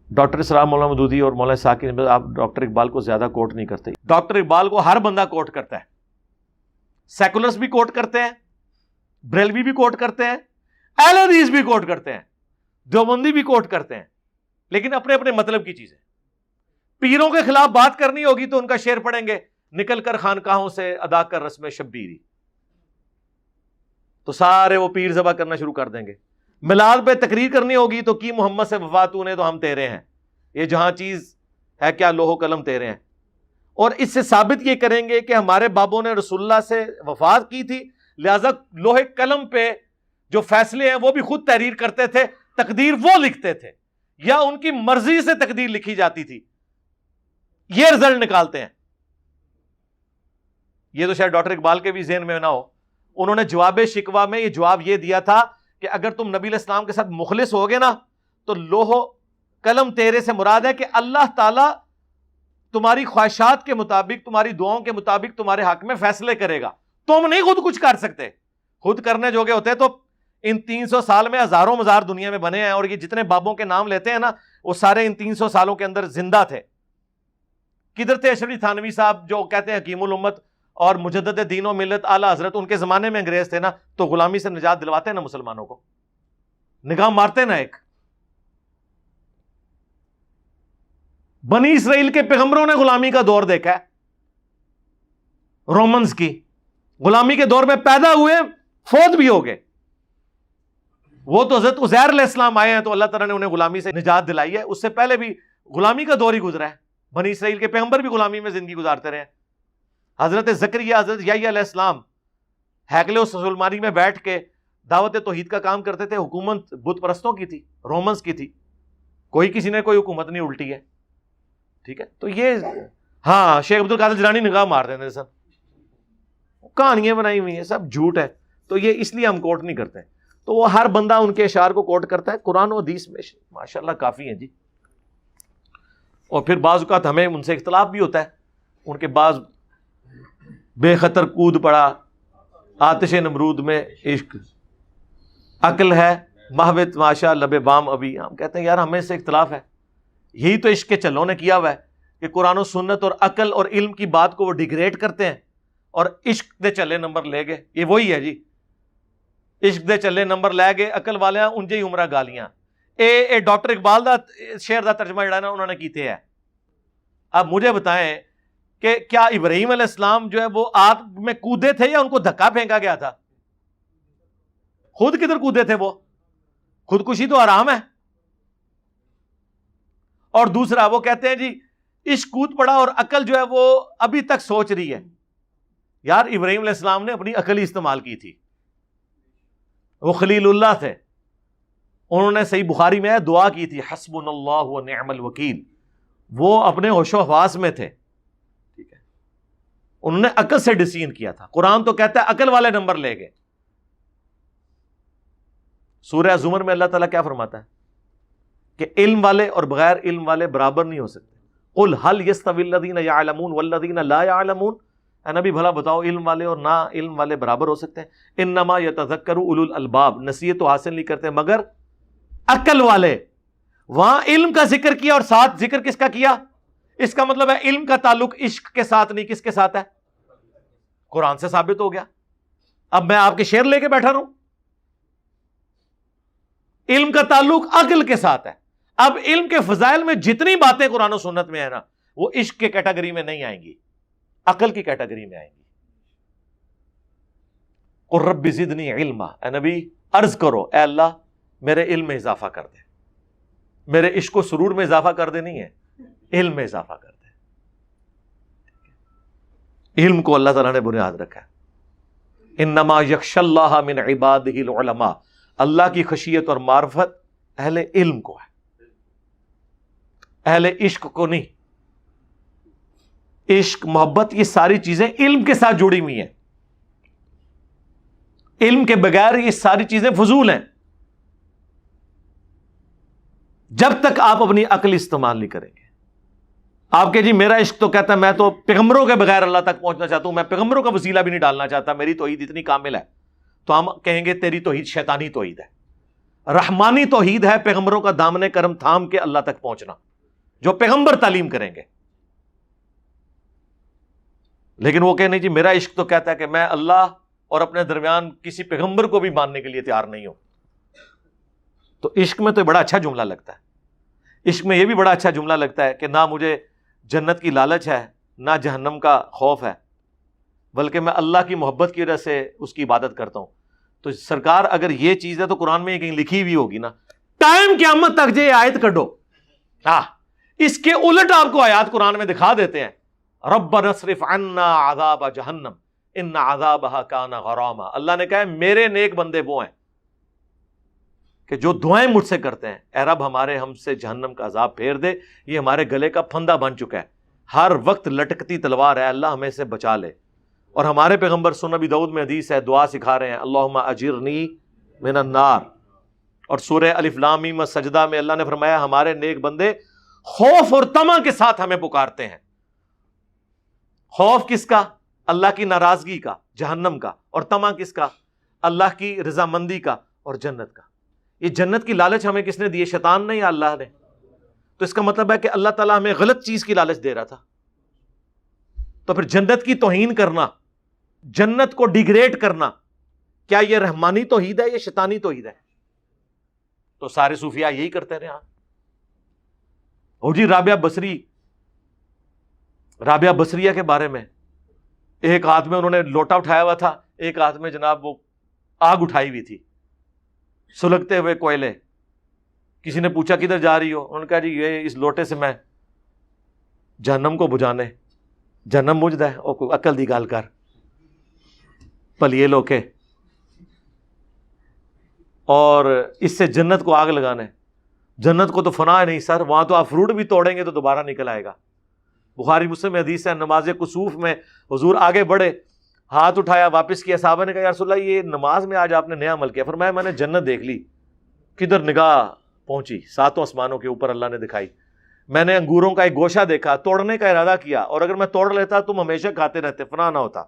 Doctor اسرار مولانا مودودی اور مولانا ساکی نے، آپ ڈاکٹر اقبال کو زیادہ کوٹ نہیں کرتے. ڈاکٹر اقبال کو ہر بندہ کوٹ کرتا ہے، سیکولرز بھی کوٹ کرتے ہیں، بریلوی بھی کوٹ کرتے ہیں، اہل حدیث بھی کوٹ کرتے ہیں، دیوبندی بھی کوٹ کرتے ہیں، لیکن اپنے اپنے مطلب کی چیزیں. پیروں کے خلاف بات کرنی ہوگی تو ان کا شعر پڑھیں گے، نکل کر خانقاہوں سے ادا کر رسم شبیری، تو سارے وہ پیر ذبح کرنا شروع کر دیں گے. میلاد پہ تقریر کرنی ہوگی تو کی محمد سے وفا تو نے تو ہم تیرے ہیں، یہ جہاں چیز ہے کیا لوح و قلم تیرے ہیں. اور اس سے ثابت یہ کریں گے کہ ہمارے بابوں نے رسول اللہ سے وفات کی تھی، لہذا لوح قلم پہ جو فیصلے ہیں وہ بھی خود تحریر کرتے تھے، تقدیر وہ لکھتے تھے یا ان کی مرضی سے تقدیر لکھی جاتی تھی. یہ رزلٹ نکالتے ہیں. یہ تو شاید ڈاکٹر اقبال کے بھی ذہن میں نہ ہو. انہوں نے جواب شکوہ میں یہ جواب یہ دیا تھا کہ اگر تم نبی علیہ السلام کے ساتھ مخلص ہوگے نا تو لوح قلم تیرے سے مراد ہے کہ اللہ تعالیٰ تمہاری خواہشات کے مطابق، تمہاری دعاؤں کے مطابق تمہارے حق میں فیصلے کرے گا. تم نہیں خود کچھ کر سکتے. خود کرنے جوگے ہوتے تو ان 300 سال میں ہزاروں مزار دنیا میں بنے ہیں، اور یہ جتنے بابوں کے نام لیتے ہیں نا وہ سارے ان 300 سالوں کے اندر زندہ تھے. کدھر تھے اشرفی تھانوی صاحب جو کہتے ہیں حکیم الامت اور مجدد دین و ملت اعلیٰ حضرت؟ ان کے زمانے میں انگریز تھے نا تو غلامی سے نجات دلواتے نا مسلمانوں کو، نگاہ مارتے نا. ایک بنی اسرائیل کے پیغمبروں نے غلامی کا دور دیکھا ہے، رومنز کی غلامی کے دور میں پیدا ہوئے، فوت بھی ہو گئے. وہ تو حضرت عزیر علیہ السلام آئے ہیں تو اللہ تعالیٰ نے انہیں غلامی سے نجات دلائی ہے. اس سے پہلے بھی غلامی کا دور ہی گزرا ہے. بنی اسرائیل کے پیغمبر بھی غلامی میں زندگی گزارتے رہے ہیں. حضرت زکریا، حضرت یحییٰ علیہ السلام ہیکل سلیمانی میں بیٹھ کے دعوت توحید کا کام کرتے تھے. حکومت بت پرستوں کی تھی، رومنز کی تھی. کوئی کسی نے کوئی حکومت نہیں الٹی ہے. ٹھیک ہے، تو یہ ہاں شیخ عبد القادر جیلانی نگاہ مار دیتے سب، کہانیاں بنائی ہوئی ہیں، سب جھوٹ ہے. تو یہ اس لیے ہم کوٹ نہیں کرتے. تو وہ ہر بندہ ان کے اشعار کو کوٹ کرتا ہے. قرآن و حدیث میں ماشاءاللہ کافی ہیں جی. اور پھر بعض اوقات ہمیں ان سے اختلاف بھی ہوتا ہے. ان کے بعض بے خطر کود پڑا آتش نمرود میں عشق، عقل ہے محو تماشا لب بام ابھی. ہم کہتے ہیں یار ہمیں اس سے اختلاف ہے. یہی تو عشق کے چلوں نے کیا ہوا ہے کہ قرآن و سنت اور عقل اور علم کی بات کو وہ ڈیگریڈ کرتے ہیں اور عشق دے چلے نمبر لے گئے. یہ وہی ہے جی، عشق دے چلے نمبر لے گئے عقل والے انجے ہی عمرہ گالیاں. اے ڈاکٹر اقبال دا شعر دا ترجمہ جڑا نا انہوں نے کیتے ہے. اب مجھے بتائیں کہ کیا ابراہیم علیہ السلام جو ہے وہ آگ میں کودے تھے یا ان کو دھکا پھینکا گیا تھا؟ خود کدھر کودے تھے؟ وہ خودکشی تو حرام ہے. اور دوسرا وہ کہتے ہیں جی عشق کود پڑا اور عقل جو ہے وہ ابھی تک سوچ رہی ہے. یار ابراہیم علیہ السلام نے اپنی عقل ہی استعمال کی تھی. وہ خلیل اللہ تھے. انہوں نے صحیح بخاری میں دعا کی تھی حسبنا اللہ و نعم الوکیل. وہ اپنے ہوش و حواس میں تھے. ٹھیک ہے، انہوں نے عقل سے ڈسین کیا تھا. قرآن تو کہتا ہے عقل والے نمبر لے گئے. سورہ زمر میں اللہ تعالیٰ کیا فرماتا ہے کہ علم والے اور بغیر علم والے برابر نہیں ہو سکتے. قل هل يستوي الذين يعلمون والذين لا يعلمون. اے نبی بھلا بتاؤ علم والے اور نا علم والے برابر ہو سکتے ہیں؟ انما يتذكر اولو الالباب. نصیحت تو حاصل نہیں کرتے مگر عقل والے. وہاں علم کا ذکر کیا اور ساتھ ذکر کس کا کیا؟ اس کا مطلب ہے علم کا تعلق عشق کے ساتھ نہیں، کس کے ساتھ ہے؟ قرآن سے ثابت ہو گیا. اب میں آپ کے شعر لے کے بیٹھا رہوں؟ علم کا تعلق عقل کے ساتھ ہے. اب علم کے فضائل میں جتنی باتیں قرآن و سنت میں ہے نا وہ عشق کے کیٹیگری میں نہیں آئیں گی، عقل کی کیٹیگری میں آئیں گی. قل رب زدنی علما. اے نبی عرض کرو اے اللہ میرے علم میں اضافہ کر دے. میرے عشق و سرور میں اضافہ کر دے نہیں ہے، علم میں اضافہ کر دے. علم کو اللہ تعالیٰ نے بنیاد رکھا ہے. انما یخشی اللہ من عبادہ العلماء. اللہ کی خشیت اور معرفت اہل علم کو ہے، اہل عشق کو نہیں. عشق، محبت، یہ ساری چیزیں علم کے ساتھ جڑی ہوئی ہیں. علم کے بغیر یہ ساری چیزیں فضول ہیں جب تک آپ اپنی عقل استعمال نہیں کریں گے. آپ کے جی میرا عشق تو کہتا ہے میں تو پیغمبروں کے بغیر اللہ تک پہنچنا چاہتا ہوں، میں پیغمبروں کا وسیلہ بھی نہیں ڈالنا چاہتا، میری توحید اتنی کامل ہے. تو ہم کہیں گے تیری توحید شیطانی توحید ہے. رحمانی توحید ہے پیغمبروں کا دامن کرم تھام کے اللہ تک پہنچنا، جو پیغمبر تعلیم کریں گے. لیکن وہ کہ نہیں جی میرا عشق تو کہتا ہے کہ میں اللہ اور اپنے درمیان کسی پیغمبر کو بھی ماننے کے لیے تیار نہیں ہوں. تو عشق میں تو بڑا اچھا جملہ لگتا ہے، عشق میں یہ بھی بڑا اچھا جملہ لگتا ہے کہ نہ مجھے جنت کی لالچ ہے نہ جہنم کا خوف ہے، بلکہ میں اللہ کی محبت کی وجہ سے اس کی عبادت کرتا ہوں. تو سرکار اگر یہ چیز ہے تو قرآن میں یہ کہیں لکھی ہوئی ہوگی نا. ٹائم قیامت تک جو آیت کڈو، اس کے الٹ آپ کو آیات قرآن میں دکھا دیتے ہیں. ربنا اصرف عنا عذاب جہنم ان عذابها کان غراما. اللہ نے کہا ہے میرے نیک بندے وہ ہیں کہ جو دعائیں مجھ سے کرتے ہیں، اے رب ہم سے جہنم کا عذاب پھیر دے، یہ ہمارے گلے کا پھندا بن چکا ہے، ہر وقت لٹکتی تلوار ہے، اللہ ہمیں سے بچا لے. اور ہمارے پیغمبر سنن نبی داؤد میں حدیث ہے، دعا سکھا رہے ہیں اللہم اجرنی من النار. اور سورہ الف لام میم سجدہ میں اللہ نے فرمایا ہمارے نیک بندے خوف اور طمع کے ساتھ ہمیں پکارتے ہیں. خوف کس کا؟ اللہ کی ناراضگی کا، جہنم کا. اور طمع کس کا؟ اللہ کی رضامندی کا اور جنت کا. یہ جنت کی لالچ ہمیں کس نے دی؟ شیطان نے یا اللہ نے؟ تو اس کا مطلب ہے کہ اللہ تعالیٰ ہمیں غلط چیز کی لالچ دے رہا تھا. تو پھر جنت کی توہین کرنا، جنت کو ڈیگریڈ کرنا، کیا یہ رحمانی توحید ہے یا شیطانی توحید ہے؟ تو سارے صوفیاء یہی کرتے رہے. اور جی رابعہ بصریہ کے بارے میں ایک ہاتھ میں انہوں نے لوٹا اٹھایا ہوا تھا، ایک ہاتھ میں جناب وہ آگ اٹھائی ہوئی تھی، سلگتے ہوئے کوئلے. کسی نے پوچھا کدھر جا رہی ہو؟ انہوں نے کہا جی یہ اس لوٹے سے میں جہنم کو بجھانے. جہنم بجھدا ہے؟ او کوئی عقل دی گل کر پلیے لوکے. اور اس سے جنت کو آگ لگانا ہے. جنت کو تو فنا ہے نہیں سر، وہاں تو آپ فروٹ بھی توڑیں گے تو دوبارہ نکل آئے گا. بخاری مسلم میں حدیث ہے، نماز کسوف میں حضور آگے بڑھے، ہاتھ اٹھایا، واپس کیا. صحابہ نے کہا یا رسول اللہ یہ نماز میں آج آپ نے نیا عمل کیا. فرمایا میں نے جنت دیکھ لی. کدھر نگاہ پہنچی؟ ساتوں آسمانوں کے اوپر اللہ نے دکھائی. میں نے انگوروں کا ایک گوشہ دیکھا، توڑنے کا ارادہ کیا، اور اگر میں توڑ لیتا تم ہمیشہ کھاتے رہتے، فنا نہ ہوتا.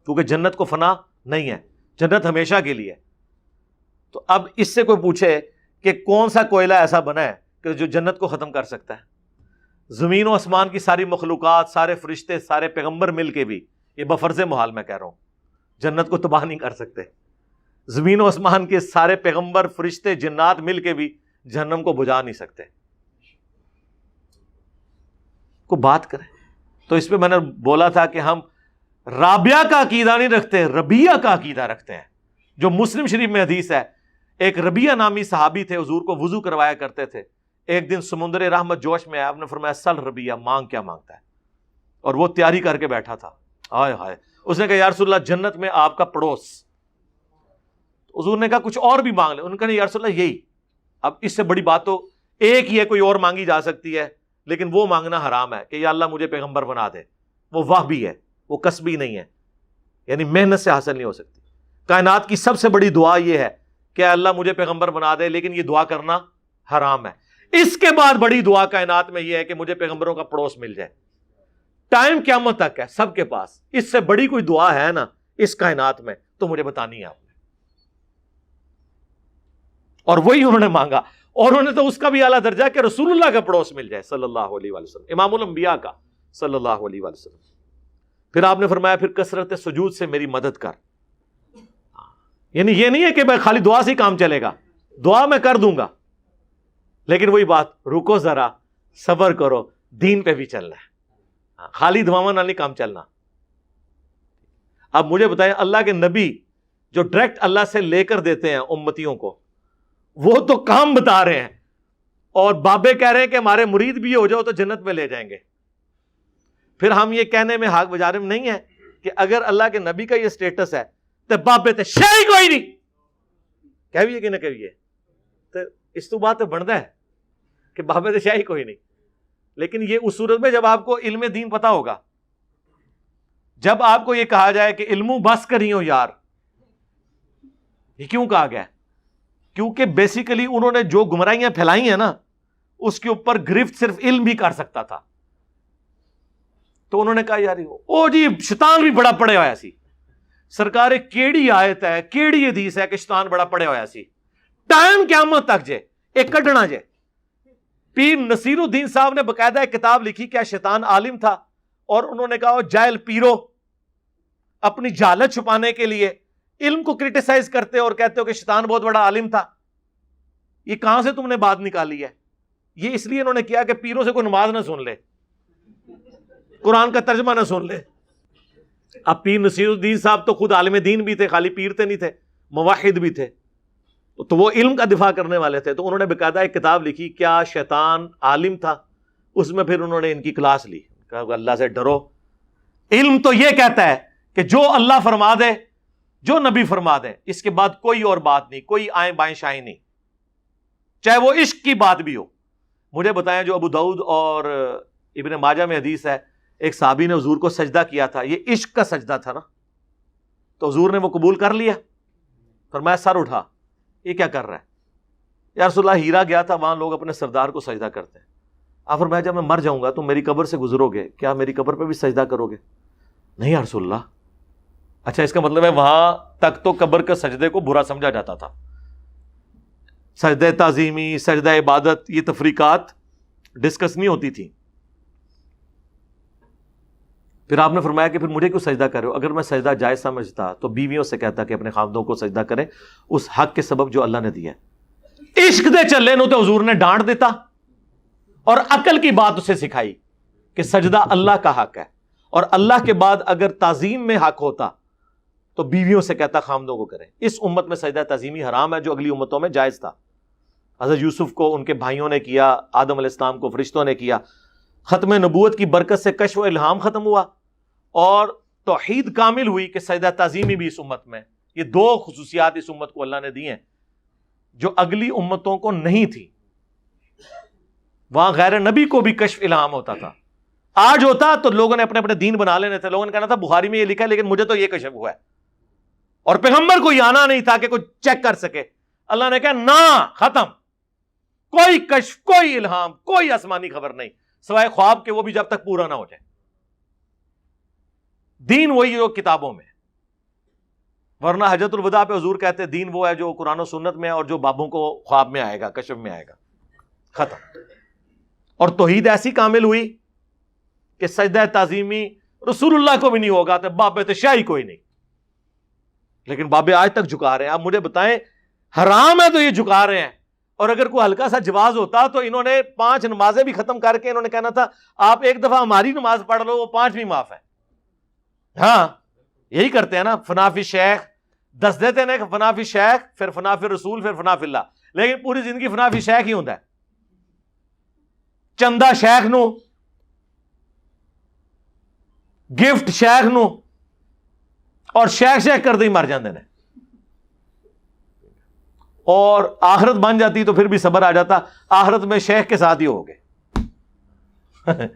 کیونکہ جنت کو فنا نہیں ہے، جنت ہمیشہ کے لیے. تو اب اس سے کوئی پوچھے کہ کون سا کوئلہ ایسا بنا ہے کہ جو جنت کو ختم کر سکتا ہے؟ زمین و آسمان کی ساری مخلوقات، سارے فرشتے، سارے پیغمبر مل کے بھی، یہ بفرض محال میں کہہ رہا ہوں، جنت کو تباہ نہیں کر سکتے. زمین و آسمان کے سارے پیغمبر، فرشتے، جنات مل کے بھی جہنم کو بجھا نہیں سکتے. کو بات کریں تو اس پہ میں نے بولا تھا کہ ہم رابعہ کا عقیدہ نہیں رکھتے، ربیہ کا عقیدہ رکھتے ہیں. جو مسلم شریف میں حدیث ہے، ایک ربیہ نامی صحابی تھے، حضور کو وضو کروایا کرتے تھے. ایک دن سمندر رحمت جوش میں آیا، آپ نے فرمایا سل ربیہ، مانگ کیا مانگتا ہے؟ اور وہ تیاری کر کے بیٹھا تھا. ہائے ہائے. اس نے کہا یا رسول اللہ جنت میں آپ کا پڑوس. حضور نے کہا کچھ اور بھی مانگ لے. انہوں نے کہا یا رسول اللہ یہی. اب اس سے بڑی بات تو ایک ہی ہے، کوئی اور مانگی جا سکتی ہے، لیکن وہ مانگنا حرام ہے کہ یا اللہ مجھے پیغمبر بنا دے. وہ واہ بھی ہے، وہ کسبی نہیں ہے، یعنی محنت سے حاصل نہیں ہو سکتی. کائنات کی سب سے بڑی دعا یہ ہے کہ اللہ مجھے پیغمبر بنا دے، لیکن یہ دعا کرنا حرام ہے. اس کے بعد بڑی دعا کائنات میں یہ ہے کہ مجھے پیغمبروں کا پڑوس مل جائے. ٹائم قیامت تک ہے سب کے پاس. اس سے بڑی کوئی دعا ہے نا اس کائنات میں تو مجھے بتانی ہے آپ نے. اور وہی انہوں نے مانگا، اور انہوں نے تو اس کا بھی اعلیٰ درجہ کہ رسول اللہ کا پڑوس مل جائے صلی اللہ علیہ وآلہ وسلم، امام الانبیاء کا صلی اللہ علیہ وآلہ وسلم. پھر آپ نے فرمایا پھر کثرت سجود سے میری مدد کر. یعنی یہ نہیں ہے کہ میں خالی دعا سے ہی کام چلے گا، دعا میں کر دوں گا، لیکن وہی بات، رکو ذرا، صبر کرو، دین پہ بھی چلنا ہے، خالی دعاواں نہ نہیں کام چلنا. اب مجھے بتائیں اللہ کے نبی جو ڈائریکٹ اللہ سے لے کر دیتے ہیں امتیوں کو، وہ تو کام بتا رہے ہیں، اور بابے کہہ رہے ہیں کہ ہمارے مرید بھی ہو جاؤ تو جنت میں لے جائیں گے. پھر ہم یہ کہنے میں حق بجارے میں نہیں ہے کہ اگر اللہ کے نبی کا یہ سٹیٹس ہے تو بابے تے شے کوئی نہیں کہویے کہ نہ کہویے، تو اس تو بات بنتا ہے کہ بابے تے شے کوئی نہیں. لیکن یہ اس صورت میں جب آپ کو علم دین پتا ہوگا، جب آپ کو یہ کہا جائے کہ علموں بس کری ہو یار. یہ کیوں کہا گیا؟ کیونکہ بیسیکلی انہوں نے جو گمراہیاں پھیلائی ہیں نا، اس کے اوپر گرفت صرف علم بھی کر سکتا تھا. تو انہوں نے کہا یار او جی شیطان بھی بڑا پڑے ہویا سی. سرکار کیڑی آیت ہے، کیڑی حدیث ہے کہ شیطان بڑا پڑے ہویا سی؟ ٹائم قیامت تک جے ایک کڈنا جے. پیر نصیر الدین صاحب نے باقاعدہ ایک کتاب لکھی کیا شیطان عالم تھا, اور انہوں نے کہا جاہل پیرو اپنی جہالت چھپانے کے لیے علم کو کرٹیسائز کرتے ہو اور کہتے ہو کہ شیطان بہت بڑا عالم تھا. یہ کہاں سے تم نے بات نکالی ہے؟ یہ اس لیے انہوں نے کیا کہ پیروں سے کوئی نماز نہ سن لے, قرآن کا ترجمہ نہ سن لے. اب پیر نصیر الدین صاحب تو خود عالم دین بھی تھے, خالی پیر تے نہیں تھے, موحد بھی تھے, تو وہ علم کا دفاع کرنے والے تھے. تو انہوں نے باقاعدہ ایک کتاب لکھی کیا شیطان عالم تھا, اس میں پھر انہوں نے ان کی کلاس لی, کہا اللہ سے ڈرو. علم تو یہ کہتا ہے کہ جو اللہ فرما دے, جو نبی فرما دے, اس کے بعد کوئی اور بات نہیں, کوئی آئیں بائیں شائیں نہیں, چاہے وہ عشق کی بات بھی ہو. مجھے بتائیں جو ابو داؤد اور ابن ماجہ میں حدیث ہے, ایک صحابی نے حضور کو سجدہ کیا تھا, یہ عشق کا سجدہ تھا نا, تو حضور نے وہ قبول کر لیا. فرمایا سر اٹھا, یہ کیا کر رہا ہے؟ یا رسول اللہ ہیرا گیا تھا, وہاں لوگ اپنے سردار کو سجدہ کرتے ہیں. آپ فرمایا جب میں مر جاؤں گا تو میری قبر سے گزرو گے, کیا میری قبر پہ بھی سجدہ کرو گے؟ نہیں یا رسول اللہ. اچھا اس کا مطلب ہے وہاں تک تو قبر کے سجدے کو برا سمجھا جاتا تھا. سجدہ تعظیمی, سجدہ عبادت, یہ تفریقات ڈسکس نہیں ہوتی تھی. پھر آپ نے فرمایا کہ پھر مجھے کیوں سجدہ کرے ہو؟ اگر میں سجدہ جائز سمجھتا تو بیویوں سے کہتا کہ اپنے خاوندوں کو سجدہ کریں اس حق کے سبب جو اللہ نے دیا ہے. عشق دے چلے نو تو حضور نے ڈانٹ دیتا اور عقل کی بات اسے سکھائی کہ سجدہ اللہ کا حق ہے, اور اللہ کے بعد اگر تعظیم میں حق ہوتا تو بیویوں سے کہتا خاوندوں کو کریں. اس امت میں سجدہ تعظیمی حرام ہے جو اگلی امتوں میں جائز تھا. حضرت یوسف کو ان کے بھائیوں نے کیا, آدم علیہ السلام کو فرشتوں نے کیا. ختم نبوت کی برکت سے کشف و الہام ختم ہوا اور توحید کامل ہوئی کہ سجدہ تعظیمی بھی اس امت میں. یہ دو خصوصیات اس امت کو اللہ نے دی ہیں جو اگلی امتوں کو نہیں تھی. وہاں غیر نبی کو بھی کشف الہام ہوتا تھا. آج ہوتا تو لوگوں نے اپنے اپنے دین بنا لینے تھے. لوگوں نے کہنا تھا بخاری میں یہ لکھا ہے لیکن مجھے تو یہ کشف ہوا ہے, اور پیغمبر کو یہ آنا نہیں تھا کہ کوئی چیک کر سکے. اللہ نے کہا نہ, ختم, کوئی کشف, کوئی الہام, کوئی آسمانی خبر نہیں سوائے خواب کے, وہ بھی جب تک پورا نہ ہو جائے. دین وہی جو کتابوں میں, ورنہ حجۃ الوداع پہ حضور کہتے دین وہ ہے جو قرآن و سنت میں اور جو بابوں کو خواب میں آئے گا, کشف میں آئے گا, ختم. اور توحید ایسی کامل ہوئی کہ سجدہ تعظیمی رسول اللہ کو بھی نہیں ہوگا تو بابے تو شاہی کوئی نہیں, لیکن بابے آج تک جھکا رہے ہیں. آپ مجھے بتائیں حرام ہے تو یہ جھکا رہے ہیں, اور اگر کوئی ہلکا سا جواز ہوتا تو انہوں نے 5 نمازیں بھی ختم کر کے انہوں نے کہنا تھا آپ ایک دفعہ ہماری نماز پڑھ لو, وہ 5 بھی معاف ہے. ہاں یہی کرتے ہیں نا, فنافی شیخ 10 دیتے ہیں, فنافی شیخ, پھر فنافی رسول, پھر فنافی اللہ, لیکن پوری زندگی فنافی شیخ ہی ہوتا ہے. چندہ شیخ نو, گفٹ شیخ نو, اور شیخ کر دے مر جاندے نے, اور آخرت بن جاتی تو پھر بھی صبر آ جاتا, آخرت میں شیخ کے ساتھ ہی ہو گئے.